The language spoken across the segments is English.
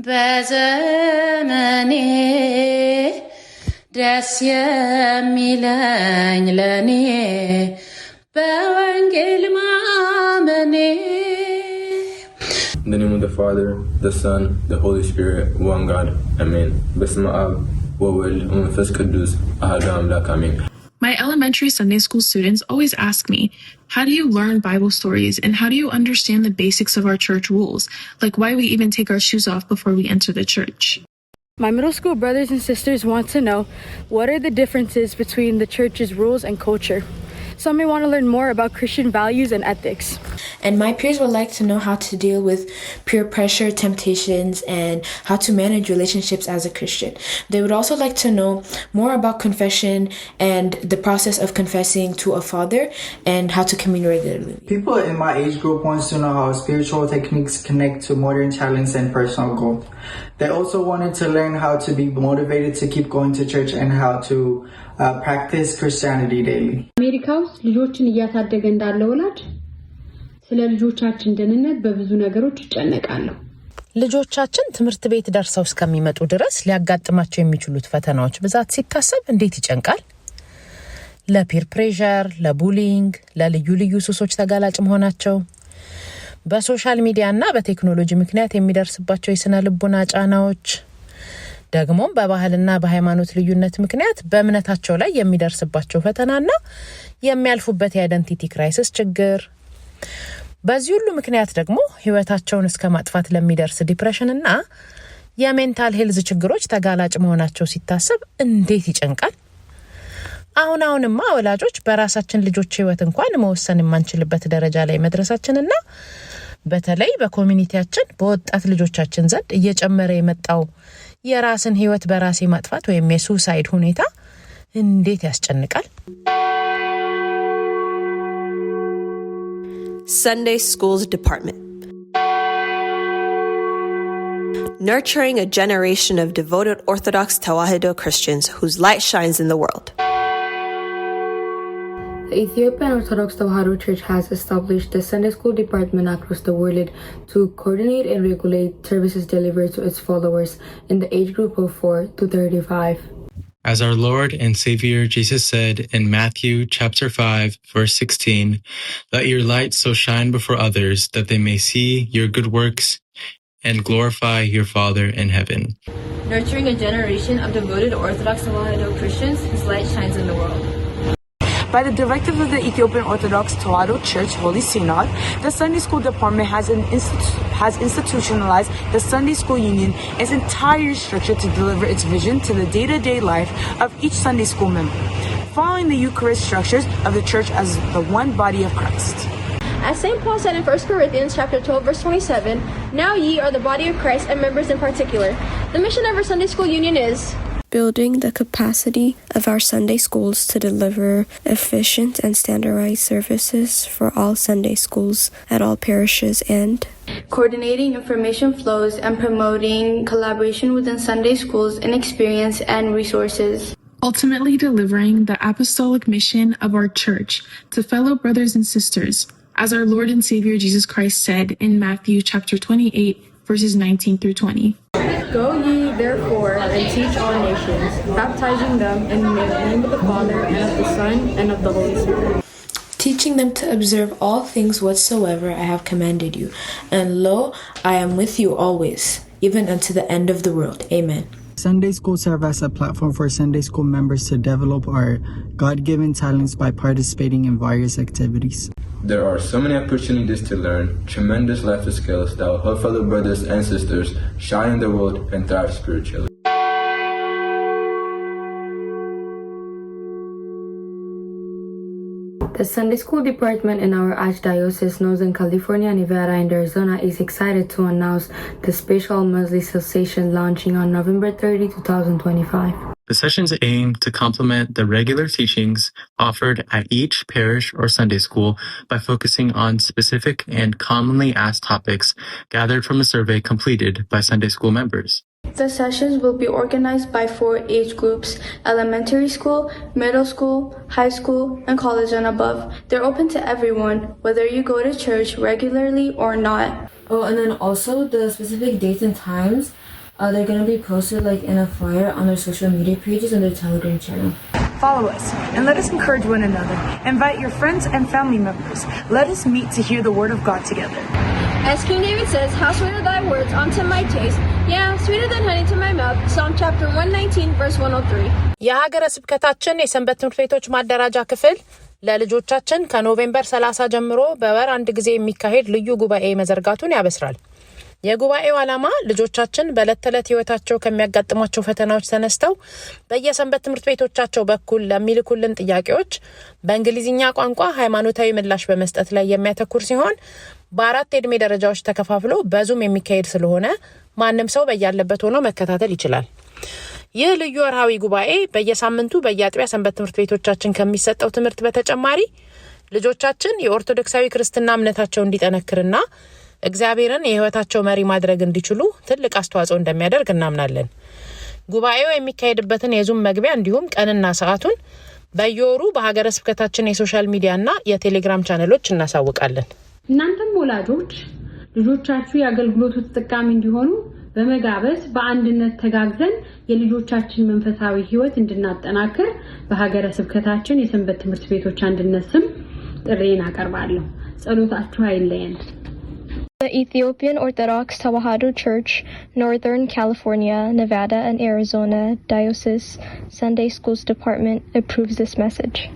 በዘመኔ ደስ የሚለኝ ለኔ በወንጌል ማመኔ። In the name of the Father, the Son, the Holy Spirit, one God, Amen. በስመ አብ ወወልድ ወመንፈስ ቅዱስ አሐዱ አምላክ አሜን። My elementary Sunday school students always ask me, how do you learn Bible stories and how do you understand the basics of our church rules, like why we even take our shoes off before we enter the church? My middle school brothers and sisters want to know, what are the differences between the church's rules and culture? Some may want to learn more about Christian values and ethics. And my peers would like to know how to deal with peer pressure, temptations, and how to manage relationships as a Christian. They would also like to know more about confession and the process of confessing to a father and how to commune regularly. People in my age group want to know how spiritual techniques connect to modern challenges and personal growth. They also wanted to learn how to be motivated to keep going to church and how to practice Christianity daily. አሜሪካ ውስጥ ልጆችን እያሳደገ እንዳለ ወላጅ ስለ ልጆቻችን ደህንነት በብዙ ነገሮች ይጨነቃለሁ። ልጆቻችን ትምህርት ቤት ደርሰው እስከሚመጡ ድረስ ሊያጋጥማቸው የሚችሉት ፈተናዎች ብዛት ሲታሰብ እንዴት ይጨንቃል። ለፒር ፕሬሸር፣ ለቡሊንግ፣ ለልዩ ልዩ ሱሶች ተጋላጭ መሆናቸው፣ በሶሻል ሚዲያና በቴክኖሎጂ ምክንያት የሚደርስባቸው የስነ ልቦና ጫናዎች፣ ደግሞም በባህልና በሃይማኖት ልዩነት ምክንያት በእምነታቸው ላይ የሚደርስባቸው ፈተናና የሚያልፉበት የአይደንቲቲ ክራይሲስ ችግር፣ በዚህ ሁሉ ምክንያት ደግሞ ህይወታቸውን እስከ ማጥፋት ለሚደርስ ዲፕሬሽን እና የሜንታል ሄልዝ ችግሮች ተጋላጭ መሆናቸው ሲታሰብ እንዴት ይጨንቃል። አሁንማ ወላጆች በራሳችን ልጆች ህይወት እንኳን መወሰን የማንችልበት ደረጃ ላይ መድረሳችንና በተለይ በኮሚኒቲያችን በወጣት ልጆቻችን ዘንድ እየጨመረ የመጣው የራስን ህይወት በራስ ማጥፋት ወይም የሱሳይድ ሁኔታ እንዴት ያስጨንቃል። Sunday Schools Department. Nurturing a generation of devoted Orthodox Tewahedo Christians whose light shines in the world. The Ethiopian Orthodox Tewahedo Church has established the Sunday School Department across the world to coordinate and regulate services delivered to its followers in the age group of 4 to 35. As our Lord and Savior Jesus said in Matthew chapter 5, verse 16, "Let your light so shine before others that they may see your good works and glorify your Father in heaven." Nurturing a generation of devoted Orthodox Tewahedo Christians whose light shines in the world. By the directive of the Ethiopian Orthodox Tewahedo Church Holy Synod, the Sunday School Department has institutionalized the Sunday School Union, its entire structure to deliver its vision to the day-to-day life of each Sunday School member, following the Eucharist structures of the Church as the one body of Christ. As St. Paul said in 1 Corinthians chapter 12, verse 27, "Now ye are the body of Christ and members in particular." The mission of our Sunday School Union is building the capacity of our Sunday schools to deliver efficient and standardized services for all Sunday schools at all parishes, and coordinating information flows and promoting collaboration within Sunday schools in experience and resources. Ultimately delivering the apostolic mission of our church to fellow brothers and sisters, as our Lord and Savior Jesus Christ said in Matthew chapter 28, verses 19 through 20. Go ye therefore and teach all nations, baptizing them in the name of the Father and of the Son and of the Holy Spirit, teaching them to observe all things whatsoever I have commanded you. And lo, I am with you always, even unto the end of the world. Amen. Sunday School serve as a platform for Sunday School members to develop our God-given talents by participating in various activities. There are so many opportunities to learn tremendous life skills that will help fellow brothers and sisters shine in the world and thrive spiritually. The Sunday School Department in our Archdiocese Northern California, Nevada, and Arizona is excited to announce the special monthly session launching on November 30, 2025. The sessions aim to complement the regular teachings offered at each parish or Sunday school by focusing on specific and commonly asked topics gathered from a survey completed by Sunday school members. The sessions will be organized by 4 age groups: elementary school, middle school, high school, and college and above. They're open to everyone, whether you go to church regularly or not. Oh, and then also the specific dates and times They're going to be posted like in a flyer on their social media pages and their Telegram channel. Follow us and let us encourage one another. Invite your friends and family members. Let us meet to hear the word of God together. As King David says, how sweet are thy words unto my taste. Yeah, sweeter than honey to my mouth. Psalm chapter 119 verse 103. የሀገረ ስብከታችን የሰንበት ትምህርት ቤቶች ማደራጃ ክፍል ለልጆቻችን ከኖቬምበር 30 ጀምሮ በወር አንድ ጊዜ የሚካሄድ ልዩ ጉባኤ መዘርጋቱን ያበስራል። የጉባኤው ዓላማ ልጆቻችን በዕለት ተዕለት ህይወታቸው ከሚያጋጥሟቸው ፈተናዎች ተነስተው በየሰንበት ትምህርት ቤቶቻቸው በኩል ለሚልኩልን ጥያቄዎች በእንግሊዝኛ ቋንቋ ሃይማኖታዊ ምላሽ በመስጠት ላይ የሚያተኩር ሲሆን በአራት የዕድሜ ደረጃዎች ተከፋፍሎ በዙም የሚካሄድ ስለሆነ ማንም ሰው በያለበት ሆኖ መከታተል ይችላል። ይህ ልዩ ወርሃዊ ጉባኤ በየሳምንቱ በየአጥቢያ ሰንበት ትምህርት ቤቶቻችን ከሚሰጠው ትምህርት በተጨማሪ ልጆቻችን የኦርቶዶክሳዊ ክርስትና እምነታቸው እንዲጠነክርና እግዚአብሔርን የህይወታቸው መሪ ማድረግ እንዲችሉ ትልቅ አስተዋጽኦ እንደሚያደርግ እናምናለን። ጉባኤው የሚካሄድበትን የዙም መግቢያ እንዲሁም ቀንና ሰዓቱን በየወሩ በሀገረ ስብከታችን የሶሻል ሚዲያና የቴሌግራም ቻነሎች እናሳውቃለን። እናንተም ወላጆች ልጆቻችሁ የአገልግሎቱ ተጠቃሚ እንዲሆኑ በመጋበዝ በአንድነት ተጋግዘን የልጆቻችን መንፈሳዊ ህይወት እንድናጠናክር በሀገረ ስብከታችን የሰንበት ትምህርት ቤቶች አንድነት ስም ጥሪን አቀርባለሁ። ጸሎታችሁ አይለየን። The Ethiopian Orthodox Tewahedo Church, Northern California, Nevada, and Arizona Diocese Sunday Schools Department approves this message.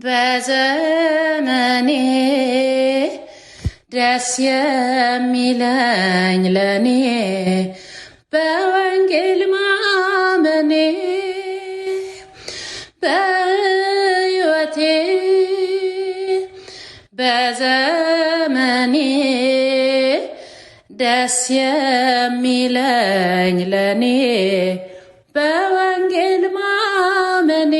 በዘመኔ ደስ የሚለኝ ለኔ በወንጌል ማመኔ በሕይወቴ በዘመኔ ደስ የሚለኝ ለኔ በወንጌል ማመኔ